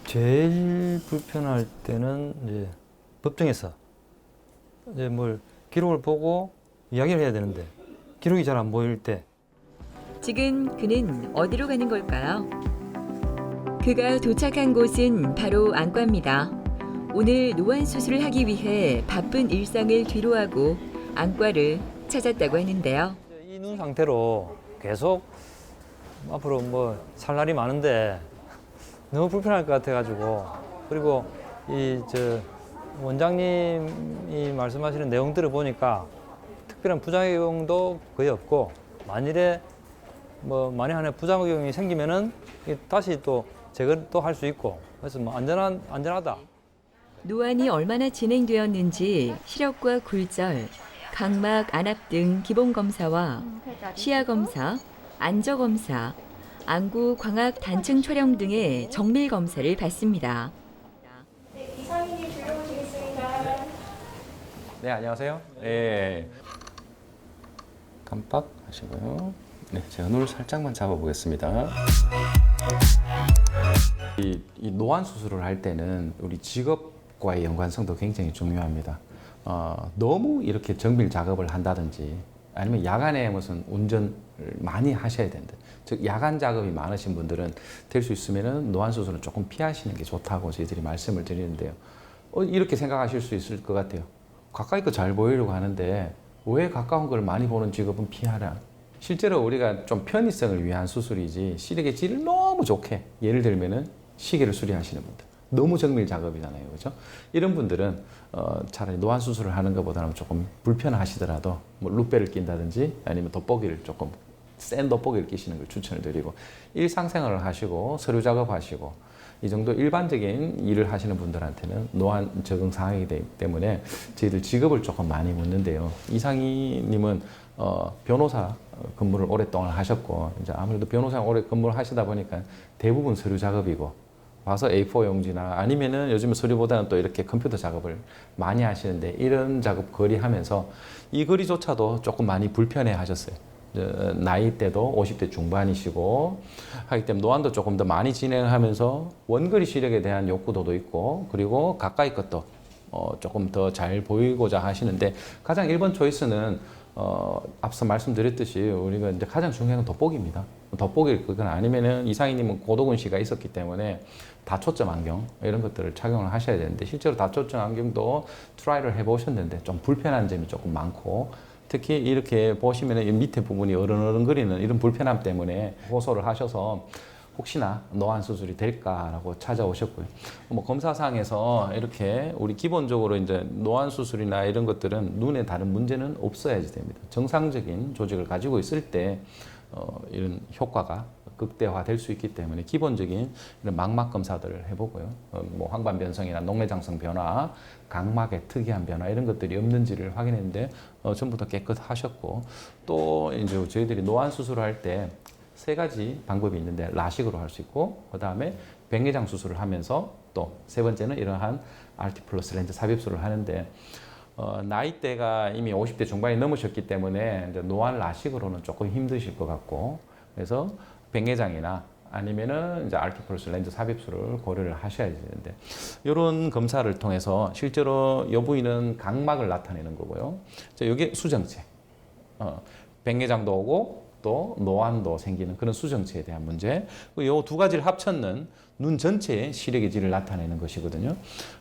제일 불편할 때는 이제 법정에서 이제 뭘 기록을 보고 이야기를 해야 되는데 기록이 잘 안 보일 때. 지금 그는 어디로 가는 걸까요? 그가 도착한 곳은 바로 안과입니다. 오늘 노안 수술을 하기 위해 바쁜 일상을 뒤로하고 안과를 찾았다고 하는데요. 이 눈 상태로 계속 앞으로 뭐 살 날이 많은데 너무 불편할 것 같아가지고, 그리고 이 원장님이 말씀하시는 내용들을 보니까 특별한 부작용도 거의 없고, 만일에 만에 하나 부작용이 생기면은 다시 또 제거를 또 할 수 있고, 그래서 뭐 안전하다. 노안이 얼마나 진행되었는지 시력과 굴절, 각막 안압 등 기본 검사와 시야 검사, 안저 검사, 안구 광학 단층 촬영 등의 정밀 검사를 받습니다. 네, 이상인이 불러오시겠습니다. 네, 안녕하세요. 네. 깜빡하시고요. 네, 제가 눈을 살짝만 잡아보겠습니다. 이 노안 수술을 할 때는 우리 직업과의 연관성도 굉장히 중요합니다. 너무 이렇게 정밀 작업을 한다든지 아니면 야간에 무슨 운전을 많이 하셔야 된다. 즉 야간 작업이 많으신 분들은 될 수 있으면 노안 수술은 조금 피하시는 게 좋다고 저희들이 말씀을 드리는데요. 이렇게 생각하실 수 있을 것 같아요. 가까이 거 잘 보이려고 하는데 왜 가까운 걸 많이 보는 직업은 피하라. 실제로 우리가 좀 편의성을 위한 수술이지 시력의 질을 너무 좋게, 예를 들면은 시계를 수리하시는 분들, 너무 정밀 작업이잖아요, 그렇죠? 이런 분들은 차라리 노안 수술을 하는 것보다는 조금 불편하시더라도 뭐 루페를 낀다든지 아니면 돋보기를 조금 센 돋보기를 끼시는 걸 추천을 드리고, 일상생활을 하시고 서류 작업하시고 이 정도 일반적인 일을 하시는 분들한테는 노안 적응 상황이기 때문에 저희들 직업을 조금 많이 묻는데요. 이상희님은 변호사 근무를 오랫동안 하셨고, 이제 아무래도 변호사 오래 근무를 하시다 보니까 대부분 서류 작업이고, 와서 A4 용지나 아니면은 요즘 서류보다는 또 이렇게 컴퓨터 작업을 많이 하시는데, 이런 작업 거리 하면서 이 거리조차도 조금 많이 불편해 하셨어요. 나이대도 50대 중반이시고 하기 때문에 노안도 조금 더 많이 진행하면서 원거리 시력에 대한 욕구도도 있고, 그리고 가까이 것도 조금 더 잘 보이고자 하시는데, 가장 1번 초이스는 앞서 말씀드렸듯이 우리가 이제 가장 중요한 건 돋보기입니다. 돋보기를 끄거나 아니면은 이상희님은 고도근시가 있었기 때문에 다초점 안경 이런 것들을 착용을 하셔야 되는데, 실제로 다초점 안경도 트라이를 해보셨는데 좀 불편한 점이 조금 많고, 특히 이렇게 보시면은 이 밑에 부분이 어른어른거리는 이런 불편함 때문에 호소를 하셔서 혹시나 노안 수술이 될까라고 찾아오셨고요. 뭐 검사상에서 이렇게 우리 기본적으로 이제 노안 수술이나 이런 것들은 눈에 다른 문제는 없어야지 됩니다. 정상적인 조직을 가지고 있을 때 이런 효과가 극대화될 수 있기 때문에 기본적인 이런 망막 검사들을 해보고요. 뭐 황반 변성이나 녹내장성 변화, 각막의 특이한 변화 이런 것들이 없는지를 확인했는데 전부 다 깨끗하셨고, 또 이제 저희들이 노안 수술을 할 때 세 가지 방법이 있는데, 라식으로 할 수 있고, 그 다음에 백내장 수술을 하면서 또 세 번째는 이러한 RT 플러스 렌즈 삽입술을 하는데, 나이대가 이미 50대 중반이 넘으셨기 때문에 이제 노안 라식으로는 조금 힘드실 것 같고, 그래서 백내장이나 아니면은 이제 RT 플러스 렌즈 삽입술을 고려를 하셔야 되는데, 이런 검사를 통해서 실제로 이 부위는 각막을 나타내는 거고요. 이게 수정체, 백내장도 오고 또 노안도 생기는 그런 수정체에 대한 문제, 이 두 가지를 합쳤는 눈 전체의 시력의 질을 나타내는 것이거든요.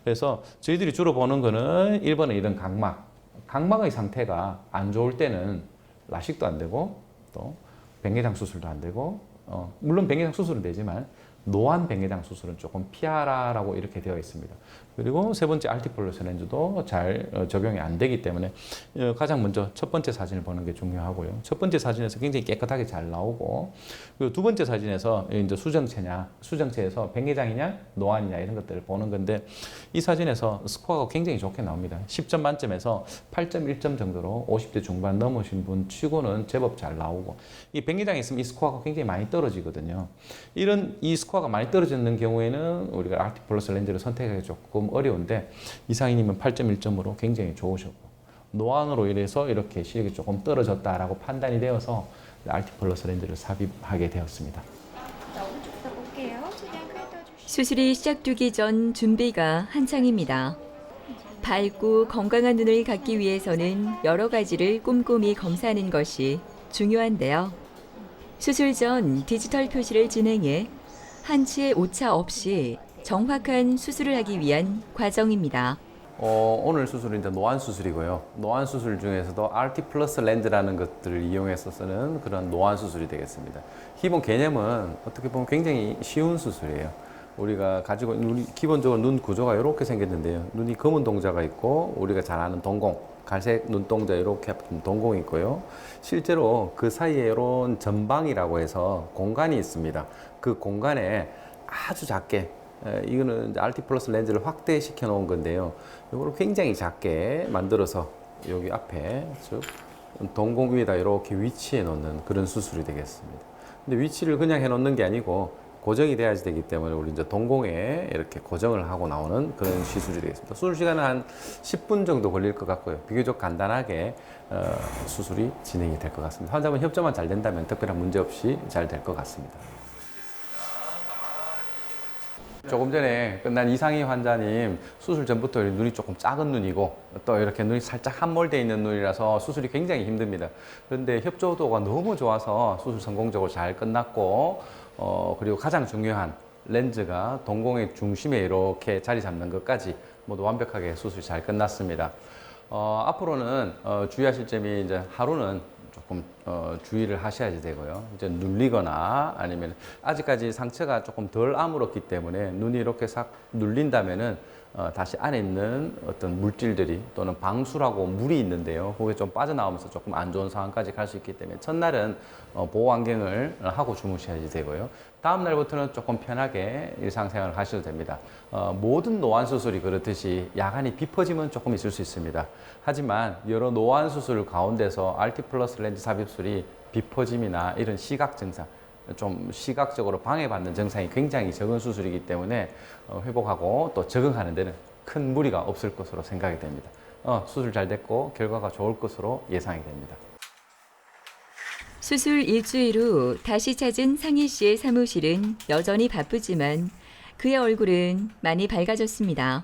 그래서 저희들이 주로 보는 거는 1번은 이런 각막의 상태가 안 좋을 때는 라식도 안 되고 또 백내장 수술도 안 되고, 물론 백내장 수술은 되지만 노안 백내장 수술은 조금 피하라라고 이렇게 되어 있습니다. 그리고 세 번째 알티플러스 렌즈도 잘 적용이 안 되기 때문에 가장 먼저 첫 번째 사진을 보는 게 중요하고요. 첫 번째 사진에서 굉장히 깨끗하게 잘 나오고, 그리고 두 번째 사진에서 이제 수정체에서 백내장이냐 노안이냐 이런 것들을 보는 건데, 이 사진에서 스코어가 굉장히 좋게 나옵니다. 10점 만점에서 8.1점 정도로 50대 중반 넘으신 분 치고는 제법 잘 나오고, 이 백내장이 있으면 이 스코어가 굉장히 많이 떨어지거든요. 이 스코어가 많이 떨어지는 경우에는 우리가 알티플러스 렌즈를 선택하기 조금 어려운데, 이상희님은 8.1점으로 굉장히 좋으셨고, 노안으로 인해서 이렇게 시력이 조금 떨어졌다라고 판단이 되어서 알티플러스 렌즈를 삽입하게 되었습니다. 자, 오른쪽부터 볼게요. 최대한 크게 떠주시고. 수술이 시작되기 전 준비가 한창입니다. 밝고 건강한 눈을 갖기 위해서는 여러 가지를 꼼꼼히 검사하는 것이 중요한데요. 수술 전 디지털 표시를 진행해 한치의 오차 없이 정확한 수술을 하기 위한 과정입니다. 오늘 수술은 이제 노안 수술이고요. 노안 수술 중에서도 RT 플러스 렌즈라는 것들을 이용해서 쓰는 그런 노안 수술이 되겠습니다. 기본 개념은 어떻게 보면 굉장히 쉬운 수술이에요. 우리가 가지고 기본적으로 눈 구조가 이렇게 생겼는데요. 눈이 검은 동자가 있고, 우리가 잘 아는 동공, 갈색 눈동자 이렇게 동공이 있고요. 실제로 그 사이에 이런 전방이라고 해서 공간이 있습니다. 그 공간에 아주 작게, 이거는 RT 플러스 렌즈를 확대시켜 놓은 건데요. 이거를 굉장히 작게 만들어서 여기 앞에, 즉 동공 위에다 이렇게 위치해 놓는 그런 수술이 되겠습니다. 근데 위치를 그냥 해 놓는 게 아니고 고정이 돼야지 되기 때문에 우리 이제 동공에 이렇게 고정을 하고 나오는 그런 시술이 되겠습니다. 수술 시간은 한 10분 정도 걸릴 것 같고요. 비교적 간단하게 수술이 진행이 될 것 같습니다. 환자분 협조만 잘 된다면 특별한 문제 없이 잘 될 것 같습니다. 조금 전에 끝난 이상희 환자님, 수술 전부터 눈이 조금 작은 눈이고 또 이렇게 눈이 살짝 함몰되어 있는 눈이라서 수술이 굉장히 힘듭니다. 그런데 협조도가 너무 좋아서 수술 성공적으로 잘 끝났고, 그리고 가장 중요한 렌즈가 동공의 중심에 이렇게 자리 잡는 것까지 모두 완벽하게 수술이 잘 끝났습니다. 앞으로는 주의하실 점이, 이제 하루는 조금 주의를 하셔야지 되고요. 이제 눌리거나 아니면 아직까지 상처가 조금 덜 아물었기 때문에 눈이 이렇게 싹 눌린다면은 다시 안에 있는 어떤 물질들이 또는 방수라고 물이 있는데요. 그게 좀 빠져나오면서 조금 안 좋은 상황까지 갈 수 있기 때문에 첫날은 보호 안경을 하고 주무셔야지 되고요. 다음 날부터는 조금 편하게 일상생활을 하셔도 됩니다. 모든 노안 수술이 그렇듯이 야간이 비 퍼짐은 조금 있을 수 있습니다. 하지만 여러 노안 수술 가운데서 RT 플러스 렌즈 삽입술이 비 퍼짐이나 이런 시각 증상, 좀 시각적으로 방해받는 증상이 굉장히 적은 수술이기 때문에 회복하고 또 적응하는 데는 큰 무리가 없을 것으로 생각이 됩니다. 수술 잘 됐고 결과가 좋을 것으로 예상이 됩니다. 수술 일주일 후 다시 찾은 상희 씨의 사무실은 여전히 바쁘지만 그의 얼굴은 많이 밝아졌습니다.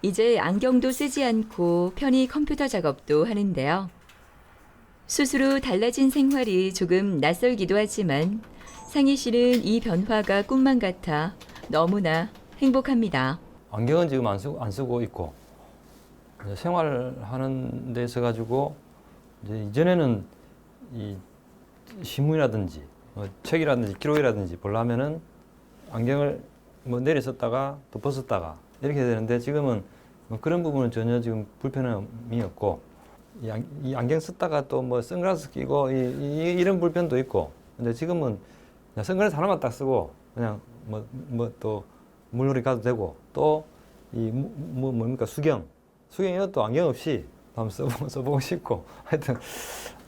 이제 안경도 쓰지 않고 편히 컴퓨터 작업도 하는데요. 수술 후 달라진 생활이 조금 낯설기도 하지만 상희 씨는 이 변화가 꿈만 같아 너무나 행복합니다. 안경은 지금 안 쓰고 있고, 이제 생활하는 데 있어 가지고 이제 이전에는 이 신문이라든지 책이라든지 기록이라든지 보려면은 안경을 뭐 내려 썼다가 또 벗었다가 이렇게 되는데, 지금은 그런 부분은 전혀 지금 불편함이 없고, 이 안경 썼다가 또 뭐 선글라스 끼고 이런 불편도 있고, 근데 지금은 그냥 선글라스 하나만 딱 쓰고 그냥 뭐 또 물놀이 가도 되고, 또 이 뭡니까 수경이 또 안경 없이 한번 써보고 싶고, 하여튼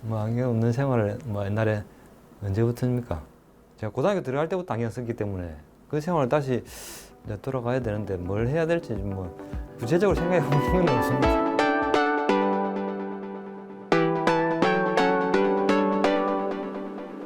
뭐 안경 없는 생활을 뭐 옛날에 언제부터입니까? 제가 고등학교 들어갈 때부터 안경 썼기 때문에 그 생활을 다시 이제 돌아가야 되는데 뭘 해야 될지 뭐 구체적으로 생각해 보는 건 없습니다.